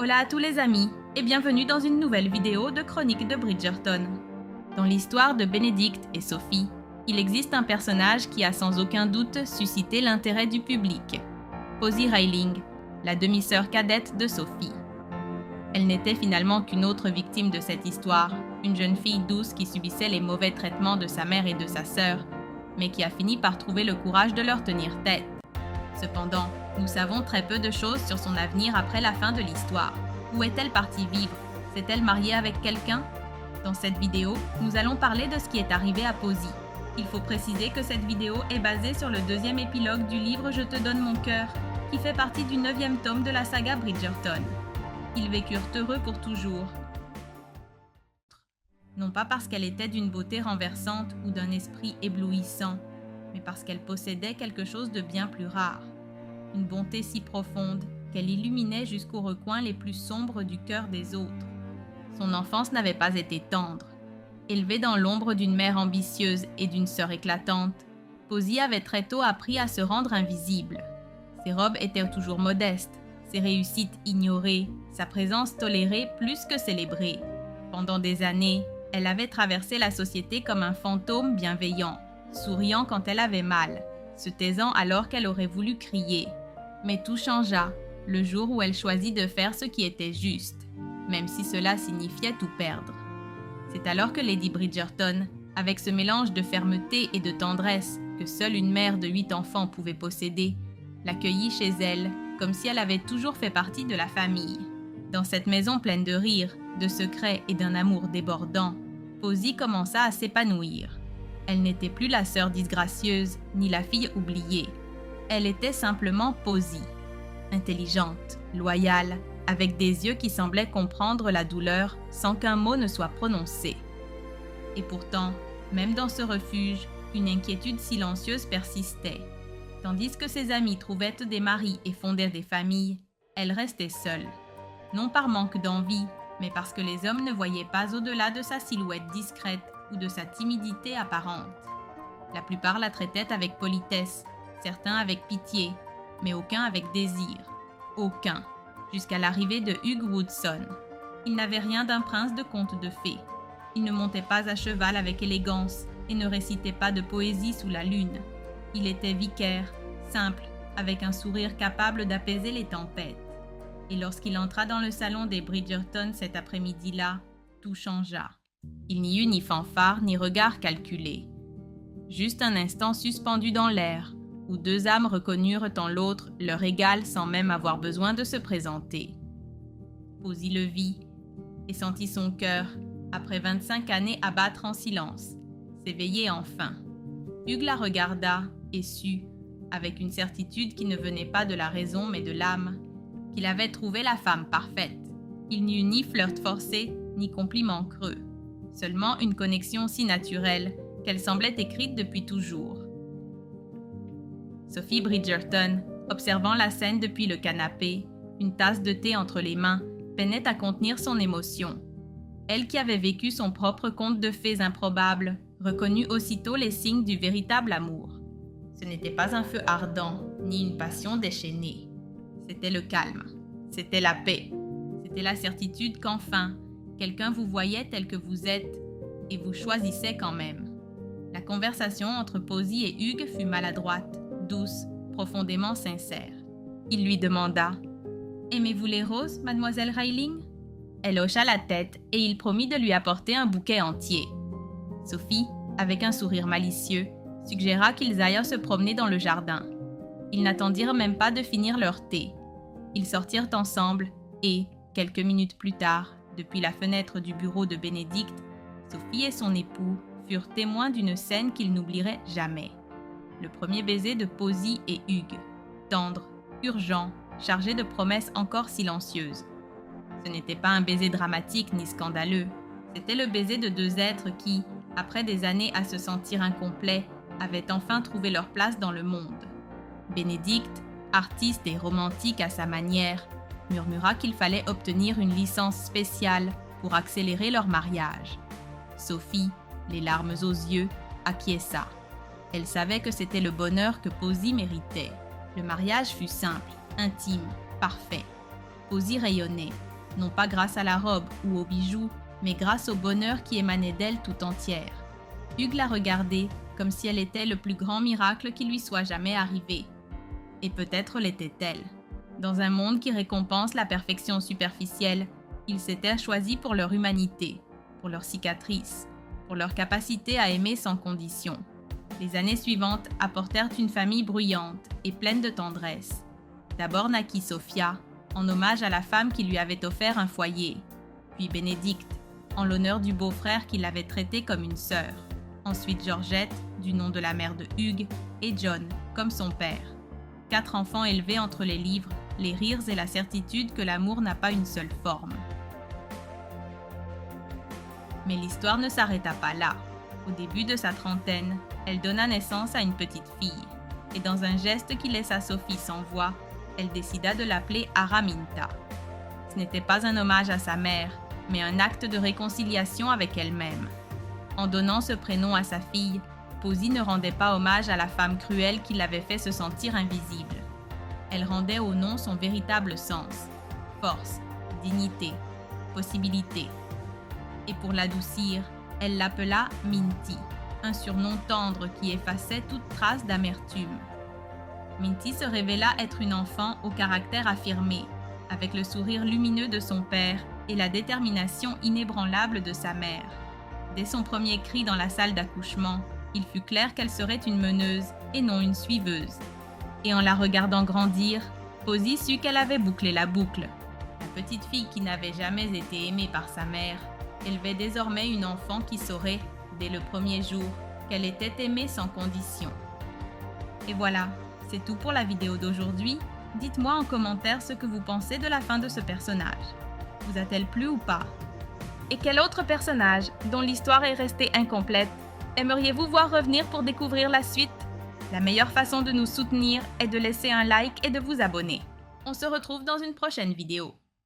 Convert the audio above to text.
Hola à tous les amis et bienvenue dans une nouvelle vidéo de Chroniques de Bridgerton. Dans l'histoire de Benedict et Sophie, il existe un personnage qui a sans aucun doute suscité l'intérêt du public. Posy Rayling, la demi-sœur cadette de Sophie. Elle n'était finalement qu'une autre victime de cette histoire, une jeune fille douce qui subissait les mauvais traitements de sa mère et de sa sœur, mais qui a fini par trouver le courage de leur tenir tête. Cependant, nous savons très peu de choses sur son avenir après la fin de l'histoire. Où est-elle partie vivre? S'est-elle mariée avec quelqu'un? Dans cette vidéo, nous allons parler de ce qui est arrivé à Posy. Il faut préciser que cette vidéo est basée sur le deuxième épilogue du livre Je te donne mon cœur, qui fait partie du 9e tome de la saga Bridgerton. Ils vécurent heureux pour toujours. Non pas parce qu'elle était d'une beauté renversante ou d'un esprit éblouissant, mais parce qu'elle possédait quelque chose de bien plus rare. Une bonté si profonde qu'elle illuminait jusqu'aux recoins les plus sombres du cœur des autres. Son enfance n'avait pas été tendre. Élevée dans l'ombre d'une mère ambitieuse et d'une sœur éclatante, Posy avait très tôt appris à se rendre invisible. Ses robes étaient toujours modestes, ses réussites ignorées, sa présence tolérée plus que célébrée. Pendant des années, elle avait traversé la société comme un fantôme bienveillant, souriant quand elle avait mal, se taisant alors qu'elle aurait voulu crier. Mais tout changea le jour où elle choisit de faire ce qui était juste, même si cela signifiait tout perdre. C'est alors que Lady Bridgerton, avec ce mélange de fermeté et de tendresse que seule une mère de 8 enfants pouvait posséder, l'accueillit chez elle comme si elle avait toujours fait partie de la famille. Dans cette maison pleine de rires, de secrets et d'un amour débordant, Posy commença à s'épanouir. Elle n'était plus la sœur disgracieuse ni la fille oubliée. Elle était simplement Posy, intelligente, loyale, avec des yeux qui semblaient comprendre la douleur sans qu'un mot ne soit prononcé. Et pourtant, même dans ce refuge, une inquiétude silencieuse persistait. Tandis que ses amis trouvaient des maris et fondaient des familles, elle restait seule. Non par manque d'envie, mais parce que les hommes ne voyaient pas au-delà de sa silhouette discrète ou de sa timidité apparente. La plupart la traitaient avec politesse, certains avec pitié, mais aucun avec désir. Aucun, jusqu'à l'arrivée de Hugh Woodson. Il n'avait rien d'un prince de conte de fées. Il ne montait pas à cheval avec élégance et ne récitait pas de poésie sous la lune. Il était vicaire, simple, avec un sourire capable d'apaiser les tempêtes. Et lorsqu'il entra dans le salon des Bridgerton cet après-midi-là, tout changea. Il n'y eut ni fanfare ni regard calculé. Juste un instant suspendu dans l'air, où deux âmes reconnurent en l'autre leur égal sans même avoir besoin de se présenter. Posy le vit et sentit son cœur, après 25 années à battre en silence, s'éveiller enfin. Hugh la regarda et sut, avec une certitude qui ne venait pas de la raison mais de l'âme, qu'il avait trouvé la femme parfaite. Il n'y eut ni flirt forcé, ni compliment creux, seulement une connexion si naturelle qu'elle semblait écrite depuis toujours. Sophie Bridgerton, observant la scène depuis le canapé, une tasse de thé entre les mains, peinait à contenir son émotion. Elle qui avait vécu son propre conte de fées improbable, reconnut aussitôt les signes du véritable amour. Ce n'était pas un feu ardent, ni une passion déchaînée. C'était le calme, c'était la paix, c'était la certitude qu'enfin, quelqu'un vous voyait tel que vous êtes et vous choisissait quand même. La conversation entre Posy et Hugh fut maladroite, douce, profondément sincère. Il lui demanda « Aimez-vous les roses, mademoiselle Rayling ?» Elle hocha la tête et il promit de lui apporter un bouquet entier. Sophie, avec un sourire malicieux, suggéra qu'ils aillent se promener dans le jardin. Ils n'attendirent même pas de finir leur thé. Ils sortirent ensemble et, quelques minutes plus tard, depuis la fenêtre du bureau de Benedict, Sophie et son époux furent témoins d'une scène qu'ils n'oublieraient jamais. Le premier baiser de Posy et Hugh, tendre, urgent, chargé de promesses encore silencieuses. Ce n'était pas un baiser dramatique ni scandaleux, c'était le baiser de deux êtres qui, après des années à se sentir incomplets, avaient enfin trouvé leur place dans le monde. Benedict, artiste et romantique à sa manière, murmura qu'il fallait obtenir une licence spéciale pour accélérer leur mariage. Sophie, les larmes aux yeux, acquiesça. Elle savait que c'était le bonheur que Posy méritait. Le mariage fut simple, intime, parfait. Posy rayonnait. non pas grâce à la robe ou aux bijoux, mais grâce au bonheur qui émanait d'elle tout entière. Hugues la regardait comme si elle était le plus grand miracle qui lui soit jamais arrivé. Et peut-être l'était-elle. Dans un monde qui récompense la perfection superficielle, ils s'étaient choisis pour leur humanité, pour leurs cicatrices, pour leur capacité à aimer sans condition. Les années suivantes apportèrent une famille bruyante et pleine de tendresse. D'abord naquit Sophia, en hommage à la femme qui lui avait offert un foyer, puis Bénédicte, en l'honneur du beau-frère qui l'avait traitée comme une sœur. Ensuite Georgette, du nom de la mère de Hugues, et John, comme son père. 4 enfants élevés entre les livres, les rires et la certitude que l'amour n'a pas une seule forme. Mais l'histoire ne s'arrêta pas là. Au début de sa trentaine, elle donna naissance à une petite fille, et dans un geste qui laissa Sophie sans voix, elle décida de l'appeler Araminta. Ce n'était pas un hommage à sa mère, mais un acte de réconciliation avec elle-même. En donnant ce prénom à sa fille, Posy ne rendait pas hommage à la femme cruelle qui l'avait fait se sentir invisible. Elle rendait au nom son véritable sens: force, dignité, possibilité. Et pour l'adoucir, elle l'appela Minty, un surnom tendre qui effaçait toute trace d'amertume. Minty se révéla être une enfant au caractère affirmé, avec le sourire lumineux de son père et la détermination inébranlable de sa mère. Dès son premier cri dans la salle d'accouchement, il fut clair qu'elle serait une meneuse et non une suiveuse. Et en la regardant grandir, Posy sut qu'elle avait bouclé la boucle. La petite fille qui n'avait jamais été aimée par sa mère élevait désormais une enfant qui saurait, dès le premier jour, qu'elle était aimée sans condition. Et voilà, c'est tout pour la vidéo d'aujourd'hui. Dites-moi en commentaire ce que vous pensez de la fin de ce personnage. Vous a-t-elle plu ou pas? Et quel autre personnage, dont l'histoire est restée incomplète, aimeriez-vous voir revenir pour découvrir la suite? La meilleure façon de nous soutenir est de laisser un like et de vous abonner. On se retrouve dans une prochaine vidéo.